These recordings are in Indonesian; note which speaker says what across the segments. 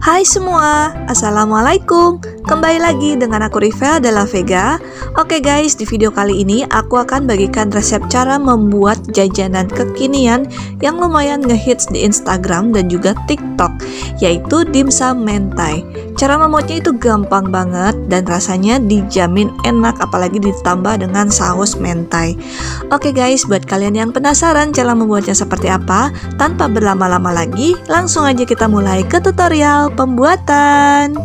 Speaker 1: Hai semua, Assalamualaikum. Kembali lagi dengan aku Rivel Della Vega. Oke guys, di video kali ini aku akan bagikan resep cara membuat jajanan kekinian yang lumayan ngehits di Instagram dan juga TikTok, yaitu dimsum mentai. Cara membuatnya itu gampang banget dan rasanya dijamin enak, apalagi ditambah dengan saus mentai. Oke guys, buat kalian yang penasaran cara membuatnya seperti apa, tanpa berlama-lama lagi, langsung aja kita mulai ke tutorial pembuatan.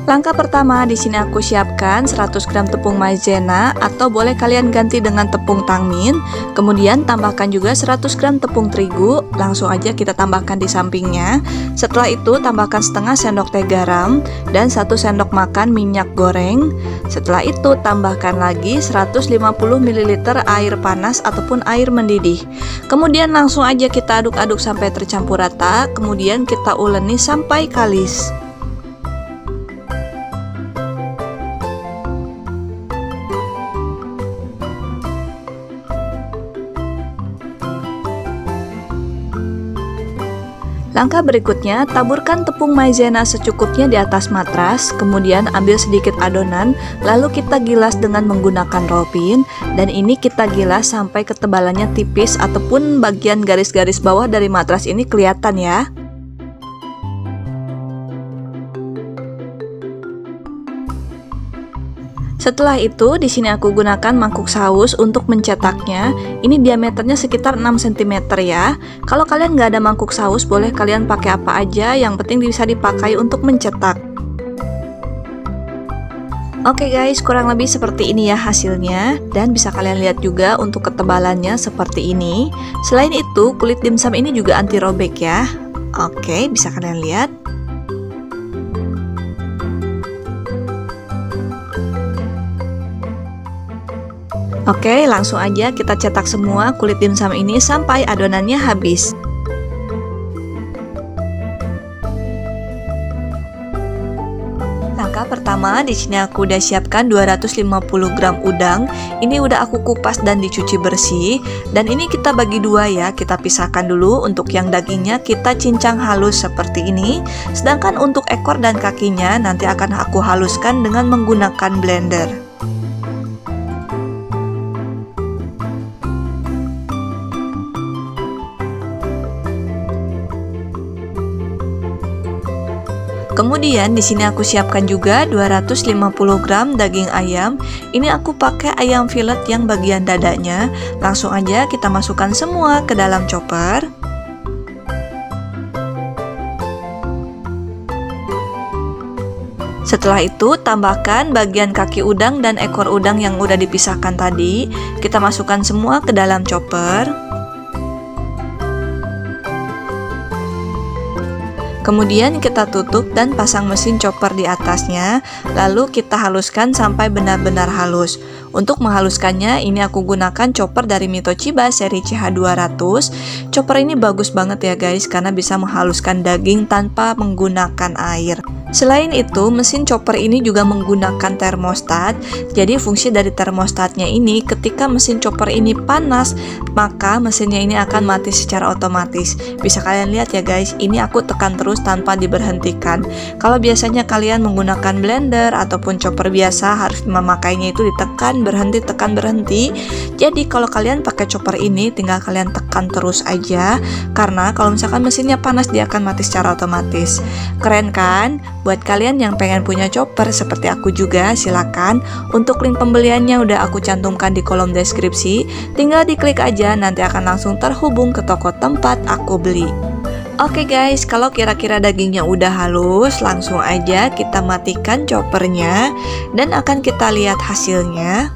Speaker 1: Langkah pertama, di sini aku siapkan 100 gram tepung maizena atau boleh kalian ganti dengan tepung tangmin. Kemudian tambahkan juga 100 gram tepung terigu, langsung aja kita tambahkan di sampingnya. Setelah itu tambahkan setengah sendok teh garam dan 1 sendok makan minyak goreng. Setelah itu tambahkan lagi 150 ml air panas ataupun air mendidih. Kemudian langsung aja kita aduk-aduk sampai tercampur rata, kemudian kita uleni sampai kalis. Langkah berikutnya, taburkan tepung maizena secukupnya di atas matras, kemudian ambil sedikit adonan, lalu kita gilas dengan menggunakan roll pin, dan ini kita gilas sampai ketebalannya tipis ataupun bagian garis-garis bawah dari matras ini kelihatan ya. Setelah itu, di sini aku gunakan mangkuk saus untuk mencetaknya. Ini diameternya sekitar 6 cm ya. Kalau kalian nggak ada mangkuk saus, boleh kalian pakai apa aja, yang penting bisa dipakai untuk mencetak. Oke guys, kurang lebih seperti ini ya hasilnya. Dan bisa kalian lihat juga untuk ketebalannya seperti ini. Selain itu, kulit dimsum ini juga anti robek ya. Oke, bisa kalian lihat. Oke, langsung aja kita cetak semua kulit dimsum ini sampai adonannya habis. Langkah pertama, di sini aku udah siapkan 250 gram udang. Ini udah aku kupas dan dicuci bersih. Dan ini kita bagi dua ya, kita pisahkan dulu. Untuk yang dagingnya kita cincang halus seperti ini. Sedangkan untuk ekor dan kakinya nanti akan aku haluskan dengan menggunakan blender. Kemudian di sini aku siapkan juga 250 gram daging ayam. Ini aku pakai ayam fillet yang bagian dadanya. Langsung aja kita masukkan semua ke dalam chopper. Setelah itu tambahkan bagian kaki udang dan ekor udang yang udah dipisahkan tadi. Kita masukkan semua ke dalam chopper. Kemudian kita tutup dan pasang mesin chopper di atasnya. Lalu kita haluskan sampai benar-benar halus. Untuk menghaluskannya, ini aku gunakan chopper dari Mitochiba seri CH200. Chopper ini bagus banget ya guys, karena bisa menghaluskan daging tanpa menggunakan air. Selain itu, mesin chopper ini juga menggunakan termostat. Jadi fungsi dari termostatnya ini, ketika mesin chopper ini panas, maka mesinnya ini akan mati secara otomatis. Bisa kalian lihat ya guys, ini aku tekan terus tanpa diberhentikan. Kalau biasanya kalian menggunakan blender ataupun chopper biasa, harus memakainya itu ditekan berhenti, tekan berhenti. Jadi kalau kalian pakai chopper ini, tinggal kalian tekan terus aja, karena kalau misalkan mesinnya panas, dia akan mati secara otomatis. Keren kan? Buat kalian yang pengen punya chopper seperti aku juga, silakan. Untuk link pembeliannya udah aku cantumkan di kolom deskripsi. Tinggal diklik aja, nanti akan langsung terhubung ke toko tempat aku beli. Oke guys, kalau kira-kira dagingnya udah halus, langsung aja kita matikan choppernya dan akan kita lihat hasilnya.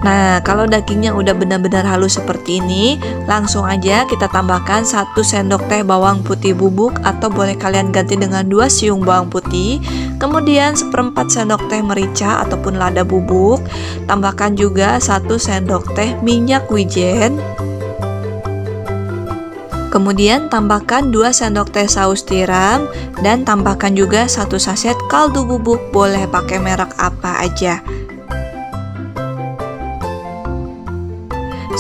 Speaker 1: Nah, kalau dagingnya udah benar-benar halus seperti ini, langsung aja kita tambahkan 1 sendok teh bawang putih bubuk atau boleh kalian ganti dengan 2 siung bawang putih. Kemudian 1/4 sendok teh merica ataupun lada bubuk. Tambahkan juga 1 sendok teh minyak wijen. Kemudian tambahkan 2 sendok teh saus tiram dan tambahkan juga 1 saset kaldu bubuk, boleh pakai merek apa aja.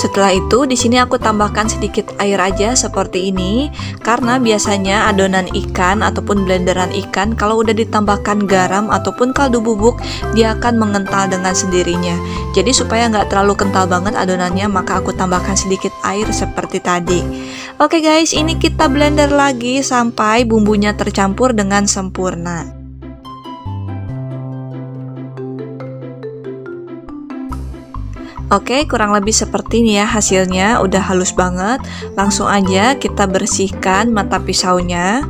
Speaker 1: Setelah itu di sini aku tambahkan sedikit air aja seperti ini, karena biasanya adonan ikan ataupun blenderan ikan kalau udah ditambahkan garam ataupun kaldu bubuk dia akan mengental dengan sendirinya. Jadi supaya nggak terlalu kental banget adonannya, maka aku tambahkan sedikit air seperti tadi. Oke guys, ini kita blender lagi sampai bumbunya tercampur dengan sempurna. Oke, kurang lebih seperti ini ya hasilnya, udah halus banget. Langsung aja kita bersihkan mata pisaunya.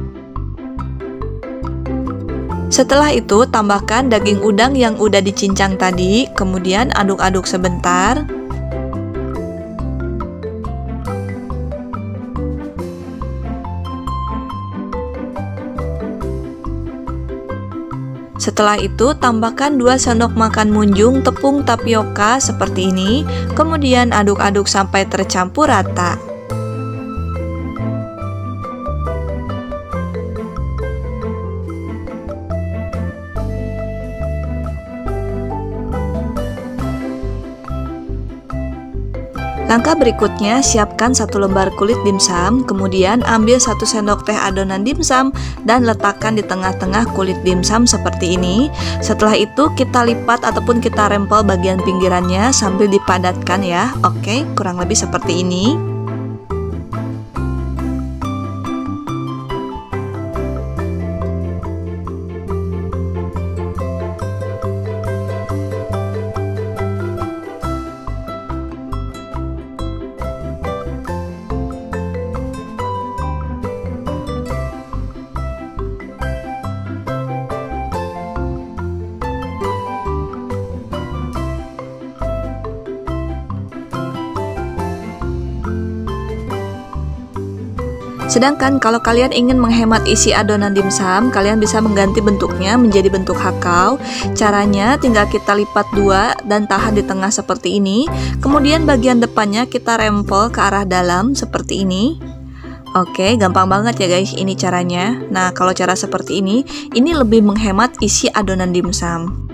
Speaker 1: Setelah itu tambahkan daging udang yang udah dicincang tadi, kemudian aduk-aduk sebentar. Setelah itu tambahkan 2 sendok makan munjung tepung tapioka seperti ini, kemudian aduk-aduk sampai tercampur rata. Langkah berikutnya, siapkan 1 lembar kulit dimsum, kemudian ambil 1 sendok teh adonan dimsum dan letakkan di tengah-tengah kulit dimsum seperti ini. Setelah itu kita lipat ataupun kita rempel bagian pinggirannya sambil dipadatkan ya. Oke, kurang lebih seperti ini. Sedangkan kalau kalian ingin menghemat isi adonan dimsum, kalian bisa mengganti bentuknya menjadi bentuk hakau. Caranya tinggal kita lipat 2 dan tahan di tengah seperti ini. Kemudian bagian depannya kita rempel ke arah dalam seperti ini. Oke, gampang banget ya guys ini caranya. Nah, kalau cara seperti ini lebih menghemat isi adonan dimsum.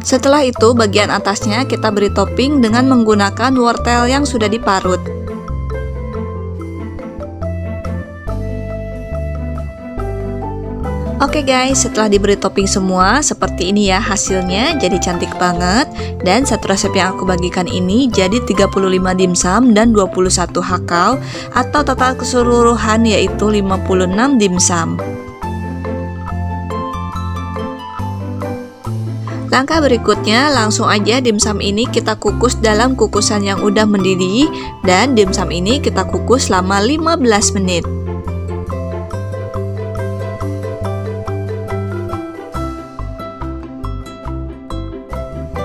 Speaker 1: Setelah itu bagian atasnya kita beri topping dengan menggunakan wortel yang sudah diparut. Oke guys, setelah diberi topping semua seperti ini ya hasilnya, jadi cantik banget. Dan satu resep yang aku bagikan ini jadi 35 dimsum dan 21 hakau, atau total keseluruhan yaitu 56 dimsum. Langkah berikutnya, langsung aja dimsum ini kita kukus dalam kukusan yang udah mendidih, dan dimsum ini kita kukus selama 15 menit.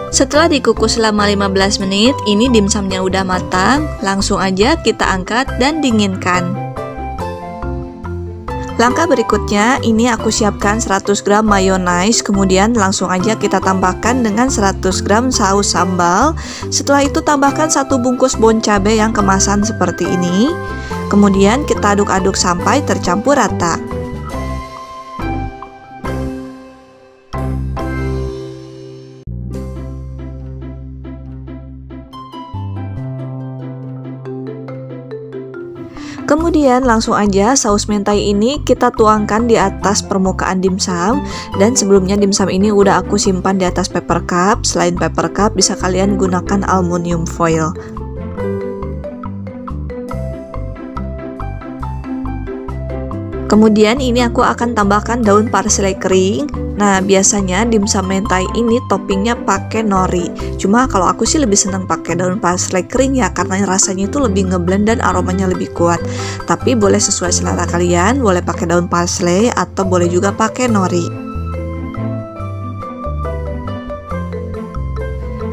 Speaker 1: Setelah dikukus selama 15 menit, ini dimsumnya udah matang, langsung aja kita angkat dan dinginkan. Langkah berikutnya, ini aku siapkan 100 gram mayonnaise, kemudian langsung aja kita tambahkan dengan 100 gram saus sambal. Setelah itu tambahkan 1 bungkus bon cabe yang kemasan seperti ini. Kemudian kita aduk-aduk sampai tercampur rata. Kemudian langsung aja saus mentai ini kita tuangkan di atas permukaan dimsum. Dan sebelumnya dimsum ini udah aku simpan di atas paper cup. Selain paper cup bisa kalian gunakan aluminium foil. Kemudian ini aku akan tambahkan daun parsley kering. Nah, biasanya dimsum mentai ini toppingnya pakai nori. Cuma kalau aku sih lebih senang pakai daun parsley kering ya, karena rasanya itu lebih ngeblend dan aromanya lebih kuat. Tapi boleh sesuai selera kalian, boleh pakai daun parsley atau boleh juga pakai nori.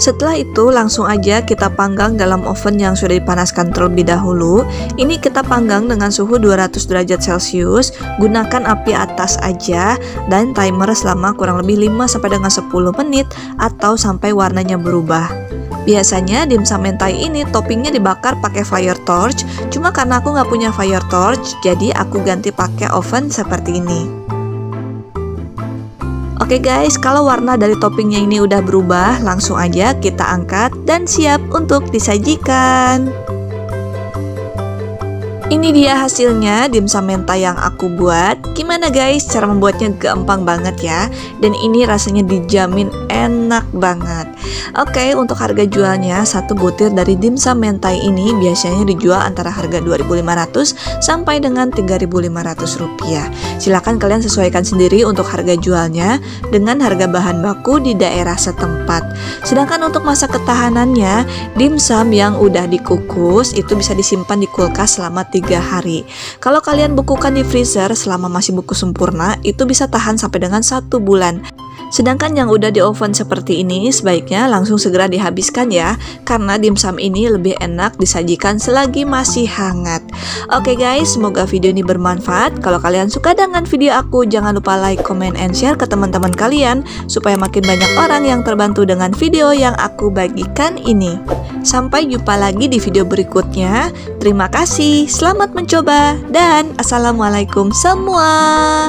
Speaker 1: Setelah itu langsung aja kita panggang dalam oven yang sudah dipanaskan terlebih dahulu. Ini kita panggang dengan suhu 200 derajat Celcius. Gunakan api atas aja dan timer selama kurang lebih 5 sampai dengan 10 menit atau sampai warnanya berubah. Biasanya dimsum mentai ini toppingnya dibakar pakai fire torch. Cuma karena aku nggak punya fire torch, jadi aku ganti pakai oven seperti ini. Oke guys, kalau warna dari toppingnya ini udah berubah, langsung aja kita angkat dan siap untuk disajikan. Ini dia hasilnya dimsum mentai yang aku buat. Gimana guys, cara membuatnya gampang banget ya. Dan ini rasanya dijamin enak banget. Oke, untuk harga jualnya satu butir dari dimsum mentai ini biasanya dijual antara harga 2.500 sampai dengan 3.500 rupiah. Silahkan kalian sesuaikan sendiri untuk harga jualnya dengan harga bahan baku di daerah setempat. Sedangkan untuk masa ketahanannya, dimsum yang udah dikukus itu bisa disimpan di kulkas selama 3 hari. Kalau kalian bekukan di freezer selama masih beku sempurna, itu bisa tahan sampai dengan 1 bulan. Sedangkan yang udah di oven seperti ini sebaiknya langsung segera dihabiskan ya, karena dimsum ini lebih enak disajikan selagi masih hangat. Oke guys, semoga video ini bermanfaat. Kalau kalian suka dengan video aku, jangan lupa like, comment, and share ke teman-teman kalian supaya makin banyak orang yang terbantu dengan video yang aku bagikan ini. Sampai jumpa lagi di video berikutnya. Terima kasih, selamat mencoba, dan assalamualaikum semua.